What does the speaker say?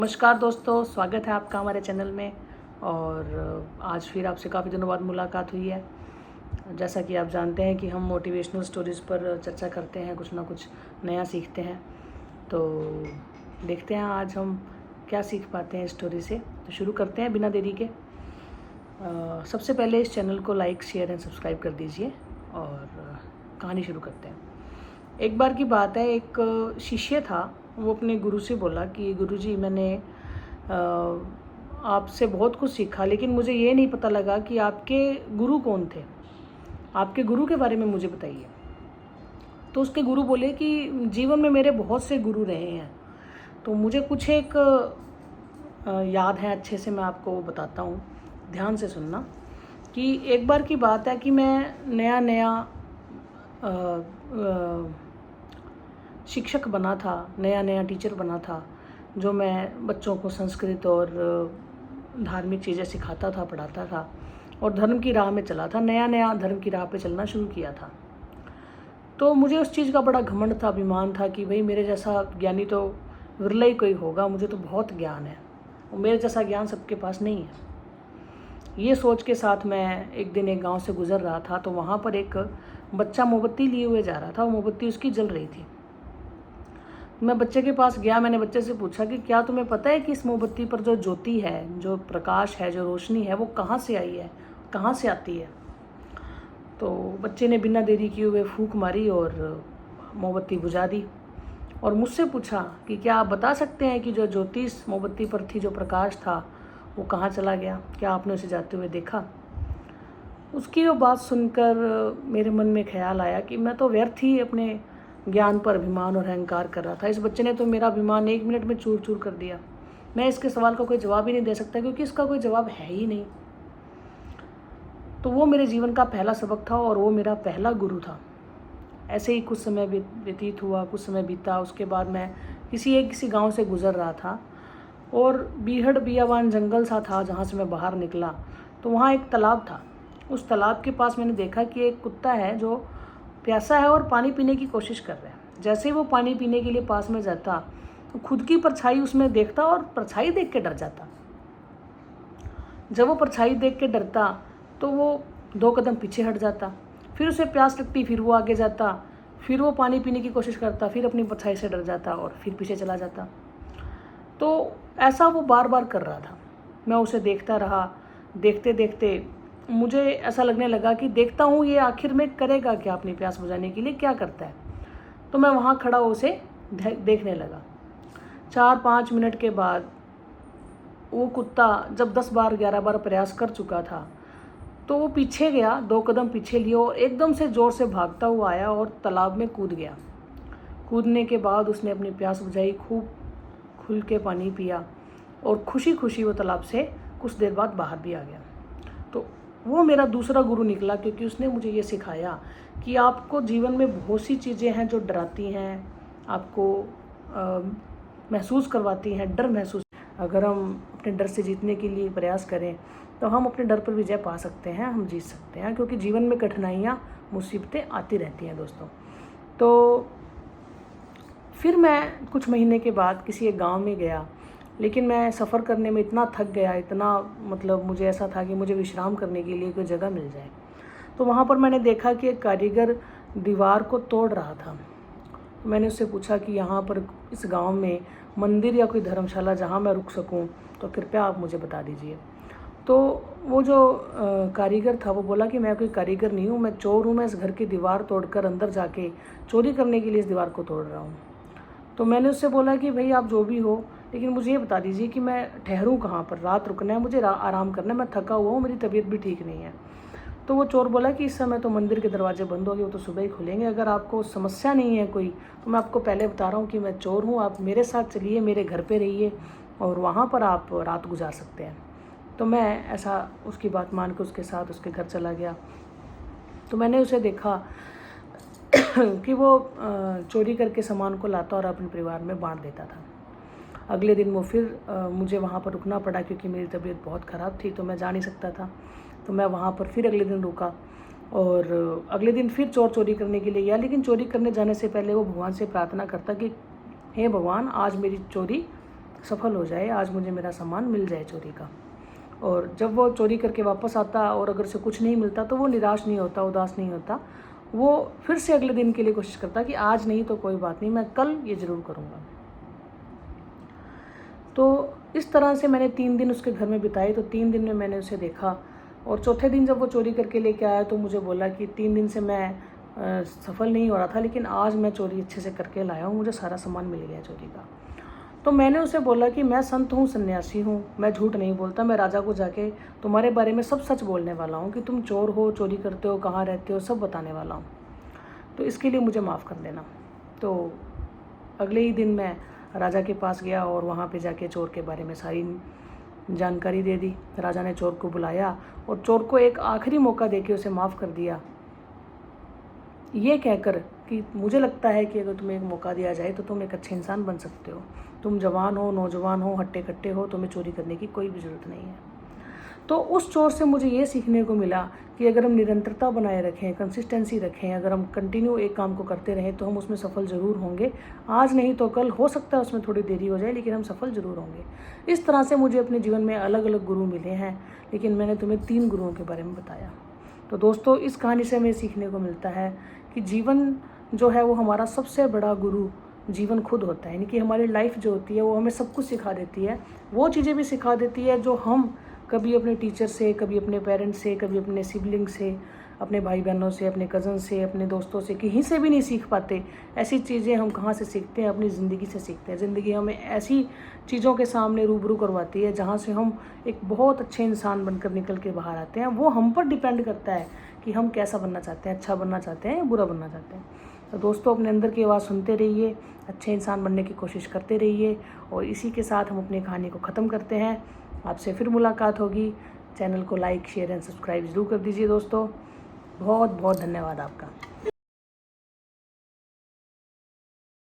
नमस्कार दोस्तों, स्वागत है आपका हमारे चैनल में। और आज फिर आपसे काफ़ी दिनों बाद मुलाकात हुई है। जैसा कि आप जानते हैं कि हम मोटिवेशनल स्टोरीज़ पर चर्चा करते हैं, कुछ ना कुछ नया सीखते हैं। तो देखते हैं आज हम क्या सीख पाते हैं स्टोरी से। तो शुरू करते हैं बिना देरी के। सबसे पहले इस चैनल को लाइक, शेयर एंड सब्सक्राइब कर दीजिए और कहानी शुरू करते हैं। एक बार की बात है, एक शिष्य था। वो अपने गुरु से बोला कि गुरुजी, मैंने आपसे बहुत कुछ सीखा, लेकिन मुझे ये नहीं पता लगा कि आपके गुरु कौन थे। आपके गुरु के बारे में मुझे बताइए। तो उसके गुरु बोले कि जीवन में मेरे बहुत से गुरु रहे हैं, तो मुझे कुछ एक याद है अच्छे से, मैं आपको बताता हूँ, ध्यान से सुनना। कि एक बार की बात है कि मैं नया नया शिक्षक बना था, नया नया टीचर बना था, जो मैं बच्चों को संस्कृत और धार्मिक चीज़ें सिखाता था, पढ़ाता था और धर्म की राह में चला था। नया नया धर्म की राह पे चलना शुरू किया था। तो मुझे उस चीज़ का बड़ा घमंड था, अभिमान था कि भाई मेरे जैसा ज्ञानी तो विरला ही कोई होगा, मुझे तो बहुत ज्ञान है और मेरे जैसा ज्ञान सबके पास नहीं है। ये सोच के साथ मैं एक दिन एक गांव से गुजर रहा था, तो वहाँ पर एक बच्चा मोमबत्ती लिए हुए जा रहा था। वो मोमबत्ती उसकी जल रही थी। मैं बच्चे के पास गया। मैंने बच्चे से पूछा कि क्या तुम्हें पता है कि इस मोमबत्ती पर जो ज्योति है, जो प्रकाश है, जो रोशनी है, वो कहाँ से आई है, कहाँ से आती है। तो बच्चे ने बिना देरी किए हुए फूंक मारी और मोमबत्ती बुझा दी और मुझसे पूछा कि क्या आप बता सकते हैं कि जो ज्योति इस मोमबत्ती पर थी, जो प्रकाश था, वो कहाँ चला गया? क्या आपने उसे जाते हुए देखा? उसकी वो बात सुनकर मेरे मन में ख्याल आया कि मैं तो व्यर्थ ही अपने ज्ञान पर अभिमान और अहंकार कर रहा था। इस बच्चे ने तो मेरा अभिमान 1 मिनट में चूर चूर कर दिया। मैं इसके सवाल का कोई जवाब ही नहीं दे सकता, क्योंकि इसका कोई जवाब है ही नहीं। तो वो मेरे जीवन का पहला सबक था और वो मेरा पहला गुरु था। ऐसे ही कुछ समय व्यतीत हुआ, कुछ समय बीता। उसके बाद मैं किसी गाँव से गुजर रहा था और बीहड़ बियावान जंगल सा था। जहाँ से मैं बाहर निकला तो वहाँ एक तालाब था। उस तालाब के पास मैंने देखा कि एक कुत्ता है जो प्यासा है और पानी पीने की कोशिश कर रहा है। जैसे ही वो पानी पीने के लिए पास में जाता तो खुद की परछाई उसमें देखता और परछाई देख के डर जाता। जब वो परछाई देख के डरता तो वो 2 कदम पीछे हट जाता। फिर उसे प्यास लगती, फिर वो आगे जाता, फिर वो पानी पीने की कोशिश करता, फिर अपनी परछाई से डर जाता और फिर पीछे चला जाता। तो ऐसा वो बार बार कर रहा था। मैं उसे देखता रहा। देखते देखते मुझे ऐसा लगने लगा कि देखता हूँ ये आखिर में करेगा क्या, अपनी प्यास बुझाने के लिए क्या करता है। तो मैं वहाँ खड़ा उसे देखने लगा। 4-5 मिनट के बाद वो कुत्ता जब 10 बार 11 बार प्रयास कर चुका था, तो वो पीछे गया, 2 कदम पीछे लिए और एकदम से ज़ोर से भागता हुआ आया और तालाब में कूद गया। कूदने के बाद उसने अपनी प्यास बुझाई, खूब खुल के पानी पिया और खुशी खुशी वो तालाब से कुछ देर बाद बाहर भी आ गया। तो वो मेरा दूसरा गुरु निकला, क्योंकि उसने मुझे ये सिखाया कि आपको जीवन में बहुत सी चीज़ें हैं जो डराती हैं, आपको महसूस करवाती हैं, डर महसूस। अगर हम अपने डर से जीतने के लिए प्रयास करें तो हम अपने डर पर विजय पा सकते हैं, हम जीत सकते हैं, क्योंकि जीवन में कठिनाइयाँ, मुसीबतें आती रहती हैं दोस्तों। तो फिर मैं कुछ महीने के बाद किसी एक गाँव में गया, लेकिन मैं सफ़र करने में इतना थक गया, इतना मतलब मुझे ऐसा था कि मुझे विश्राम करने के लिए कोई जगह मिल जाए। तो वहाँ पर मैंने देखा कि एक कारीगर दीवार को तोड़ रहा था। मैंने उससे पूछा कि यहाँ पर इस गांव में मंदिर या कोई धर्मशाला जहाँ मैं रुक सकूँ, तो कृपया आप मुझे बता दीजिए। तो वो जो कारीगर था वो बोला कि मैं कोई कारीगर नहीं हूँ, मैं चोर हूँ। मैं इस घर की दीवार तोड़कर अंदर जाके चोरी करने के लिए इस दीवार को तोड़ रहा हूँ। तो मैंने उससे बोला कि भाई आप जो भी हो, लेकिन मुझे ये बता दीजिए कि मैं ठहरूँ कहाँ पर, रात रुकना है, मुझे आराम करना है, मैं थका हुआ हूँ, मेरी तबीयत भी ठीक नहीं है। तो वो चोर बोला कि इस समय तो मंदिर के दरवाजे बंद हो गए, वो तो सुबह ही खुलेंगे। अगर आपको समस्या नहीं है कोई, तो मैं आपको पहले बता रहा हूँ कि मैं चोर हूँ, आप मेरे साथ चलिए, मेरे घर पे रहिए और वहाँ पर आप रात गुजार सकते हैं। तो मैं ऐसा उसकी बात मान के उसके साथ उसके घर चला गया। तो मैंने उसे देखा कि वो चोरी करके सामान को लाता और अपने परिवार में बांट देता था। अगले दिन वो फिर मुझे वहाँ पर रुकना पड़ा, क्योंकि मेरी तबीयत बहुत ख़राब थी, तो मैं जा नहीं सकता था। तो मैं वहाँ पर फिर अगले दिन रुका और अगले दिन फिर चोरी करने के लिए गया। लेकिन चोरी करने जाने से पहले वो भगवान से प्रार्थना करता कि हे भगवान, आज मेरी चोरी सफल हो जाए, आज मुझे मेरा सामान मिल जाए चोरी का। और जब वो चोरी करके वापस आता और अगर उसे कुछ नहीं मिलता तो वो निराश नहीं होता, उदास नहीं होता, वो फिर से अगले दिन के लिए कोशिश करता कि आज नहीं तो कोई बात नहीं, मैं कल ये ज़रूर करूँगा। तो इस तरह से मैंने 3 दिन उसके घर में बिताए। तो 3 दिन में मैंने उसे देखा और चौथे दिन जब वो चोरी करके लेके आया तो मुझे बोला कि 3 दिन से मैं सफल नहीं हो रहा था, लेकिन आज मैं चोरी अच्छे से करके लाया हूँ, मुझे सारा सामान मिल गया चोरी का। तो मैंने उसे बोला कि मैं संत हूँ, सन्यासी हूँ, मैं झूठ नहीं बोलता, मैं राजा को जाके तुम्हारे बारे में सब सच बोलने वाला हूँ कि तुम चोर हो, चोरी करते हो, कहाँ रहते हो, सब बताने वाला हूँ, तो इसके लिए मुझे माफ़ कर देना। तो अगले ही दिन मैं राजा के पास गया और वहाँ पे जाके चोर के बारे में सारी जानकारी दे दी। राजा ने चोर को बुलाया और चोर को एक आखिरी मौका देके उसे माफ़ कर दिया, ये कहकर कि मुझे लगता है कि अगर तुम्हें एक मौका दिया जाए तो तुम एक अच्छे इंसान बन सकते हो, तुम जवान हो, नौजवान हो, हट्टे कट्टे हो, तुम्हें चोरी करने की कोई भी ज़रूरत नहीं है। तो उस चोर से मुझे ये सीखने को मिला कि अगर हम निरंतरता बनाए रखें, कंसिस्टेंसी रखें, अगर हम कंटिन्यू एक काम को करते रहें तो हम उसमें सफल ज़रूर होंगे। आज नहीं तो कल, हो सकता है उसमें थोड़ी देरी हो जाए, लेकिन हम सफल ज़रूर होंगे। इस तरह से मुझे अपने जीवन में अलग अलग गुरु मिले हैं, लेकिन मैंने तुम्हें 3 गुरुओं के बारे में बताया। तो दोस्तों, इस कहानी से हमें सीखने को मिलता है कि जीवन जो है वो हमारा सबसे बड़ा गुरु जीवन खुद होता है। यानी कि हमारी लाइफ जो होती है वो हमें सब कुछ सिखा देती है, वो चीज़ें भी सिखा देती है जो हम कभी अपने टीचर से, कभी अपने पेरेंट्स से, कभी अपने सिबलिंग से, अपने भाई बहनों से, अपने कज़न से, अपने दोस्तों से, कहीं से भी नहीं सीख पाते। ऐसी चीज़ें हम कहाँ से सीखते हैं? अपनी ज़िंदगी से सीखते हैं। ज़िंदगी हमें ऐसी चीज़ों के सामने रूबरू करवाती है जहाँ से हम एक बहुत अच्छे इंसान बनकर निकल के बाहर आते हैं। वो हम पर डिपेंड करता है कि हम कैसा बनना चाहते हैं, अच्छा बनना चाहते हैं या बुरा बनना चाहते हैं। तो दोस्तों, अपने अंदर की आवाज़ सुनते रहिए, अच्छे इंसान बनने की कोशिश करते रहिए। और इसी के साथ हम अपनी कहानी को ख़त्म करते हैं। आपसे फिर मुलाकात होगी। चैनल को लाइक, शेयर एंड सब्सक्राइब ज़रूर कर दीजिए दोस्तों। बहुत बहुत धन्यवाद आपका।